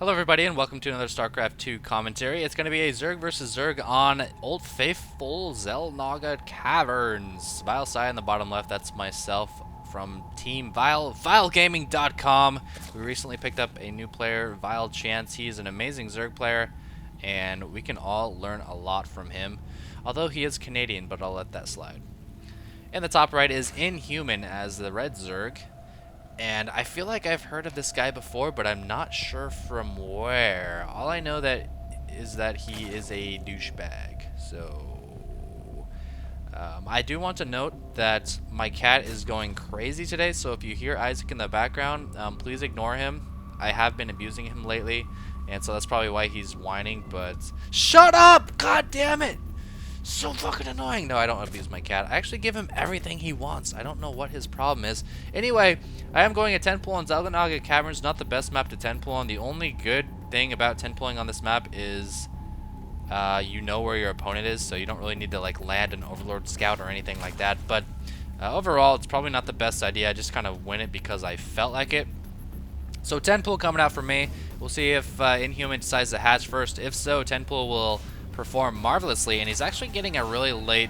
Hello everybody and welcome to another StarCraft 2 commentary. It's going to be a Zerg versus Zerg on Old Faithful Xel'Naga Caverns. vilePsY in the bottom left, that's myself from Team Vile, vilegaming.com. We recently picked up a new player, vileChance. He's an amazing Zerg player and we can all learn a lot from him. Although he is Canadian, but I'll let that slide. In the top right is InHuman as the red Zerg. And I feel like I've heard of this guy before, but I'm not sure from where. All I know is that he is a douchebag. So, I do want to note that my cat is going crazy today. So if you hear Isaac in the background, please ignore him. I have been abusing him lately, and so that's probably why he's whining. But shut up! God damn it! So fucking annoying. No, I don't abuse my cat. I actually give him everything he wants. I don't know what his problem is. Anyway, I am going a 10 pull on Xel'Naga Caverns. Not the best map to 10 pull on. The only good thing about 10 pulling on this map is you know where your opponent is, so you don't really need to like land an Overlord Scout or anything like that. But overall, it's probably not the best idea. I just kind of win it because I felt like it. So 10 pull coming out for me. We'll see if InHuman decides to hatch first. If so, 10 pull will perform marvelously, and he's actually getting a really late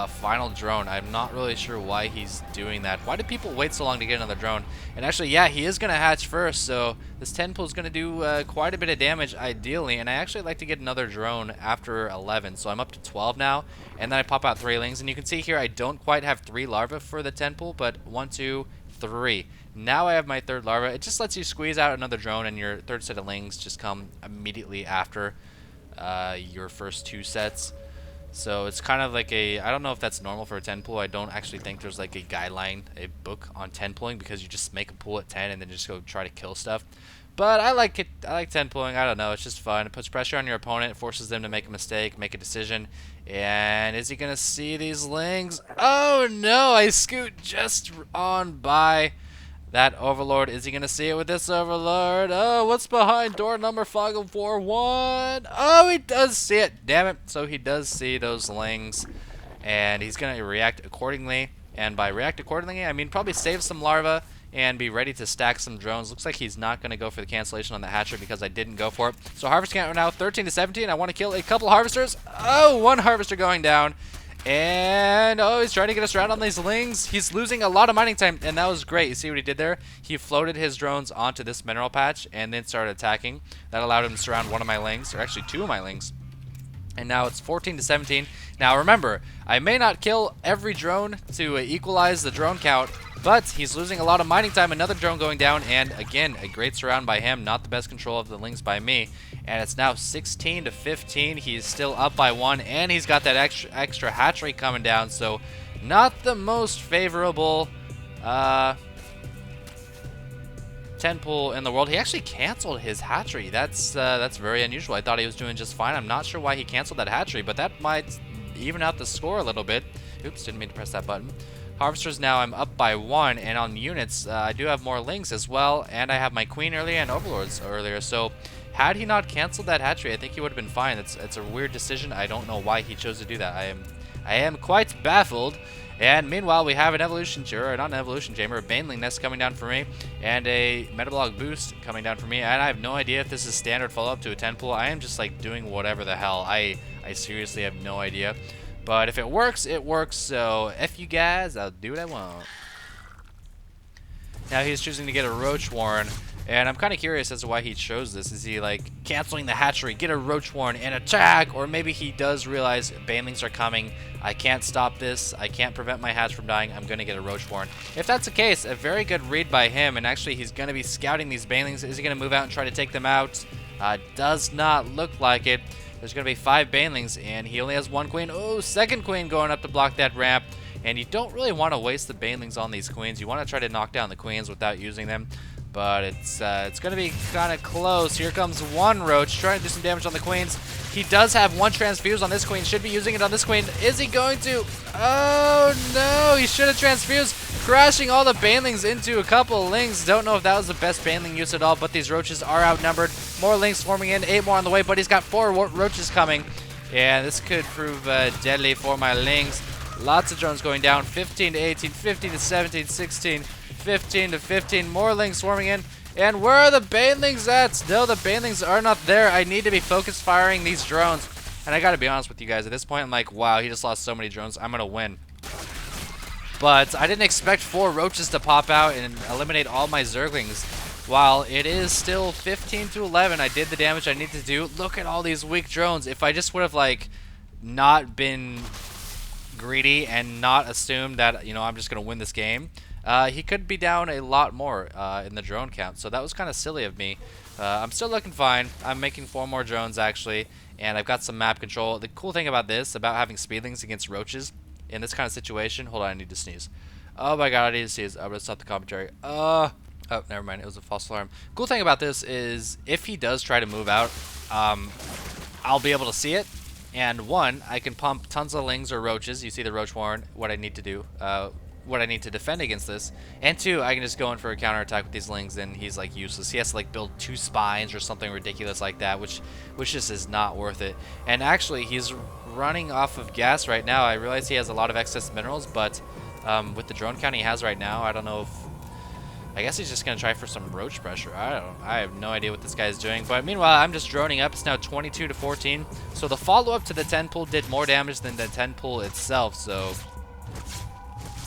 final drone. I'm not really sure why he's doing that. Why do people wait so long to get another drone? And actually, yeah, he is going to hatch first, so this 10 pull is going to do quite a bit of damage ideally, and I actually like to get another drone after 11, so I'm up to 12 now, and then I pop out 3 lings, and you can see here I don't quite have 3 larvae for the 10 pull, but 1, 2, 3. Now I have my 3rd larva. It just lets you squeeze out another drone, and your 3rd set of lings just come immediately after your first 2 sets. So it's kind of like a, I don't know if that's normal for a 10 pull. I don't actually think there's like a guideline, a book on 10 pulling, because you just make a pull at 10 and then just go try to kill stuff. But I like it. I like 10 pulling. I don't know. It's just fun. It puts pressure on your opponent. It forces them to make a mistake, make a decision. And is he going to see these lings? Oh no, I scoot just on by that Overlord. Is he going to see it with this Overlord? Oh, what's behind door number 541? Oh, he does see it. Damn it. So he does see those lings, and he's going to react accordingly. And by react accordingly, I mean probably save some larvae and be ready to stack some drones. Looks like he's not going to go for the cancellation on the hatcher because I didn't go for it. So harvest count now 13 to 17. I want to kill a couple harvesters. Oh, 1 harvester going down. And, oh, he's trying to get us around on these lings. He's losing a lot of mining time, and that was great. You see what he did there? He floated his drones onto this mineral patch and then started attacking. That allowed him to surround 1 of my lings, or actually 2 of my lings. And now it's 14 to 17. Now remember, I may not kill every drone to equalize the drone count, but he's losing a lot of mining time. Another drone going down, and again, a great surround by him. Not the best control of the lings by me. And it's now 16 to 15. He's still up by 1, and he's got that extra hatchery coming down. So not the most favorable 10 pull in the world. He actually canceled his hatchery. That's very unusual. I thought he was doing just fine. I'm not sure why he canceled that hatchery, but that might even out the score a little bit. Oops, didn't mean to press that button. Harvesters now, I'm up by 1, and on units, I do have more lings as well, and I have my queen earlier and overlords earlier. So had he not canceled that hatchery, I think he would have been fine. It's a weird decision. I don't know why he chose to do that. I am quite baffled. And meanwhile, we have an evolution chamber, or not an evolution chamber, a baneling nest coming down for me, and a metabolic boost coming down for me. And I have no idea if this is standard follow-up to a 10 pull. I am just like doing whatever the hell. I seriously have no idea. But if it works, it works. So F you guys, I'll do what I want. Now he's choosing to get a Roach Warren. And I'm kind of curious as to why he chose this. Is he like canceling the hatchery, get a Roach Warren and attack? Or maybe he does realize banelings are coming. I can't stop this. I can't prevent my hatch from dying. I'm going to get a Roach Warren. If that's the case, a very good read by him. And actually, he's going to be scouting these banelings. Is he going to move out and try to take them out? Does not look like it. There's going to be 5 banelings, and he only has 1 queen. Oh, 2nd queen going up to block that ramp. And you don't really want to waste the banelings on these queens. You want to try to knock down the queens without using them. But it's going to be kind of close. Here comes 1 roach trying to do some damage on the queens. He does have 1 transfuse on this queen. Should be using it on this queen. Is he going to? Oh, no. He should have transfused. Crashing all the banelings into a couple lings. Don't know if that was the best baneling use at all, but these roaches are outnumbered. More lings swarming in. 8 more on the way, but he's got 4 roaches coming. And this could prove deadly for my lings. Lots of drones going down. 15 to 18, 15 to 17, 16, 15 to 15. More lings swarming in. And where are the banelings at? No, the banelings are not there. I need to be focused firing these drones. And I gotta be honest with you guys, at this point I'm like, wow, he just lost so many drones. I'm gonna win. But I didn't expect 4 roaches to pop out and eliminate all my zerglings. While it is still 15 to 11, I did the damage I need to do. Look at all these weak drones. If I just would have like not been greedy and not assumed that, you know, I'm just gonna win this game, he could be down a lot more in the drone count. So that was kind of silly of me. I'm still looking fine. I'm making 4 more drones actually, and I've got some map control. The cool thing about this, about having speedlings against roaches in this kind of situation, hold on, I need to sneeze. Oh my god, I need to sneeze. I'm gonna stop the commentary. Oh, never mind. It was a false alarm. Cool thing about this is if he does try to move out, I'll be able to see it. And 1, I can pump tons of lings or roaches. You see the roach warren, what I need to do, what I need to defend against this. And 2, I can just go in for a counterattack with these lings, and he's like useless. He has to like build 2 spines or something ridiculous like that, which just is not worth it. And actually, he's running off of gas right now. I realize he has a lot of excess minerals, but with the drone count he has right now, I don't know if... I guess he's just going to try for some roach pressure. I have no idea what this guy is doing. But meanwhile, I'm just droning up. It's now 22 to 14. So the follow-up to the 10 pull did more damage than the 10 pull itself. So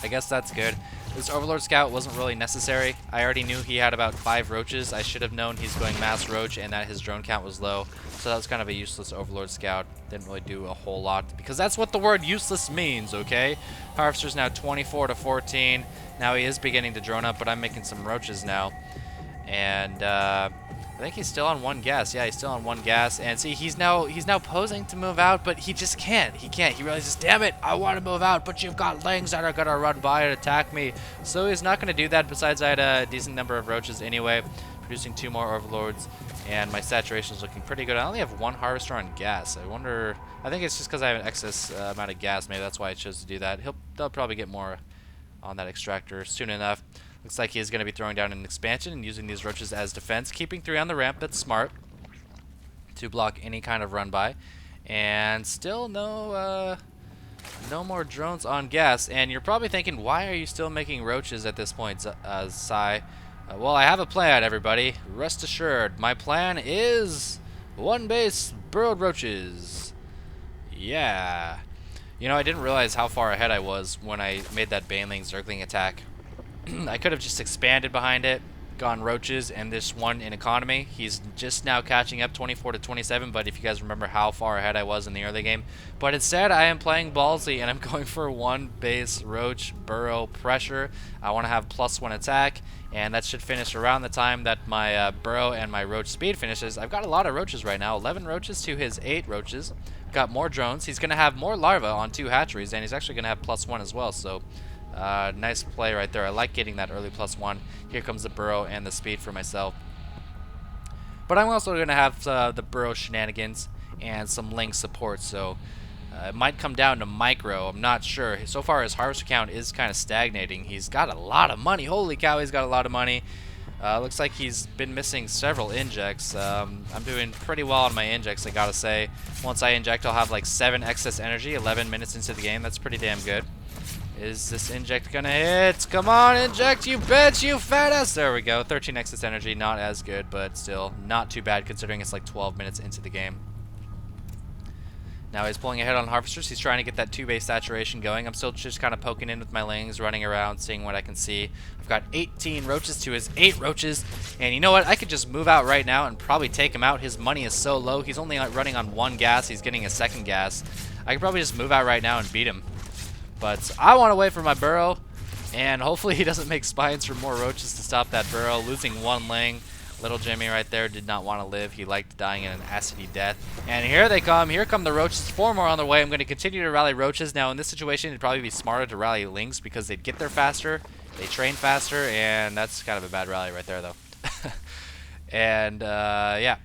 I guess that's good. This Overlord Scout wasn't really necessary. I already knew he had about 5 roaches. I should have known he's going mass roach and that his drone count was low. So that was kind of a useless Overlord Scout. Didn't really do a whole lot because that's what the word useless means, okay? Harvester's now 24 to 14. Now he is beginning to drone up, but I'm making some roaches now. And I think he's still on 1 gas. Yeah, he's still on 1 gas. And see, he's now posing to move out, but he just can't. He can't. He realizes, damn it, I want to move out, but you've got lings that are gonna run by and attack me. So he's not gonna do that. Besides, I had a decent number of roaches anyway, producing 2 more overlords, and my saturation is looking pretty good. I only have 1 harvester on gas. I wonder. I think it's just because I have an excess amount of gas. Maybe that's why I chose to do that. They'll probably get more on that extractor soon enough. Looks like he is going to be throwing down an expansion and using these roaches as defense, keeping 3 on the ramp. That's smart to block any kind of run by. And still no more drones on gas. And you're probably thinking, why are you still making roaches at this point, Psy? Well, I have a plan, everybody. Rest assured, my plan is 1 base burrowed roaches. Yeah. You know, I didn't realize how far ahead I was when I made that Baneling Zergling attack. I could have just expanded behind it, gone roaches, and this one in economy. He's just now catching up 24 to 27, but if you guys remember how far ahead I was in the early game. But instead, I am playing ballsy, and I'm going for 1 base roach burrow pressure. I want to have +1 attack, and that should finish around the time that my burrow and my roach speed finishes. I've got a lot of roaches right now, 11 roaches to his 8 roaches. Got more drones. He's going to have more larvae on 2 hatcheries, and he's actually going to have +1 as well, so nice play right there. I like getting that early +1. Here comes the burrow and the speed for myself. But I'm also going to have the burrow shenanigans and some ling support, so it might come down to micro. I'm not sure. So far, his harvester count is kind of stagnating. He's got a lot of money. Holy cow, he's got a lot of money. Looks like he's been missing several injects. I'm doing pretty well on my injects, I gotta say. Once I inject, I'll have like 7 excess energy, 11 minutes into the game. That's pretty damn good. Is this inject gonna hit? Come on, inject, you bitch, you fat ass! There we go. 13 excess energy, not as good, but still not too bad considering it's like 12 minutes into the game. Now he's pulling ahead on harvesters. He's trying to get that 2-base saturation going. I'm still just kind of poking in with my lings, running around, seeing what I can see. I've got 18 roaches to his 8 roaches. And you know what? I could just move out right now and probably take him out. His money is so low. He's only running on 1 gas. He's getting a 2nd gas. I could probably just move out right now and beat him. But I want to wait for my burrow. And hopefully he doesn't make spines for more roaches to stop that burrow. Losing 1 ling. Little Jimmy right there did not want to live. He liked dying in an acidy death. And here they come. Here come the roaches. 4 more on their way. I'm going to continue to rally roaches. Now, in this situation, it'd probably be smarter to rally lings because they'd get there faster. They train faster. And that's kind of a bad rally right there, though. And, yeah.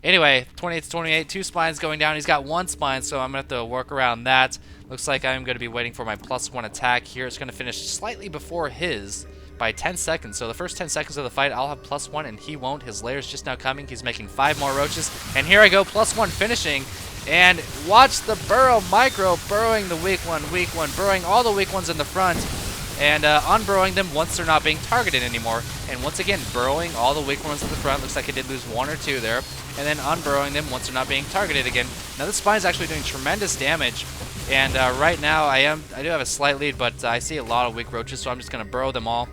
Anyway, 28 to 28. 2 spines going down. He's got 1 spine, so I'm going to have to work around that. Looks like I'm going to be waiting for my +1 attack here. It's going to finish slightly before his by 10 seconds. So the first 10 seconds of the fight, I'll have +1 and he won't. His layer's just now coming. He's making 5 more roaches. And here I go, +1 finishing. And watch the burrow micro burrowing the weak one, burrowing all the weak ones in the front. and unburrowing them once they're not being targeted anymore. And once again, burrowing all the weak ones at the front. Looks like I did lose 1 or 2 there. And then unburrowing them once they're not being targeted again. Now this spine is actually doing tremendous damage. And right now I do have a slight lead, but I see a lot of weak roaches, so I'm just going to burrow them all.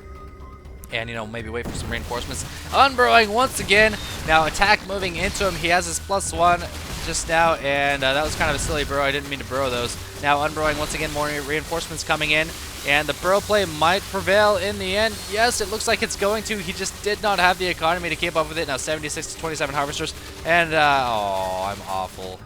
And, you know, maybe wait for some reinforcements. Unburrowing once again. Now attack moving into him. He has his +1 just now, and that was kind of a silly burrow. I didn't mean to burrow those. Now unburrowing once again, more reinforcements coming in. And the burrow play might prevail in the end. Yes, it looks like it's going to. He just did not have the economy to keep up with it. Now 76 to 27 harvesters. And, oh, I'm awful.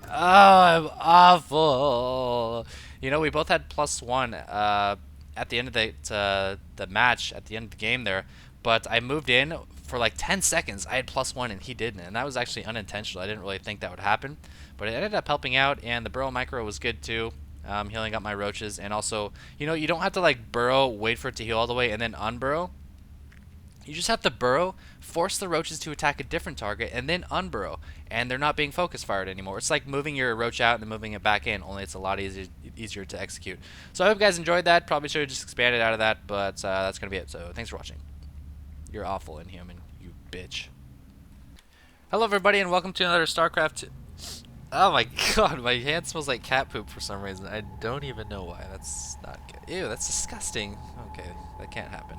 Oh, I'm awful. You know, we both had +1 at the end of the match, at the end of the game there. But I moved in for like 10 seconds. I had +1 and he didn't. And that was actually unintentional. I didn't really think that would happen. But it ended up helping out. And the burrow micro was good too. Healing up my roaches, and also, you know, you don't have to like burrow, wait for it to heal all the way, and then unburrow. You just have to burrow, force the roaches to attack a different target, and then unburrow, and they're not being focus fired anymore. It's like moving your roach out and then moving it back in, only it's a lot easier to execute. So I hope you guys enjoyed that. Probably should have just expanded out of that, but that's going to be it. So thanks for watching. You're awful, InHuman, you bitch. Hello everybody, and welcome to another StarCraft. Oh my god, my hand smells like cat poop for some reason. I don't even know why. That's not good. Ew, that's disgusting. Okay, that can't happen.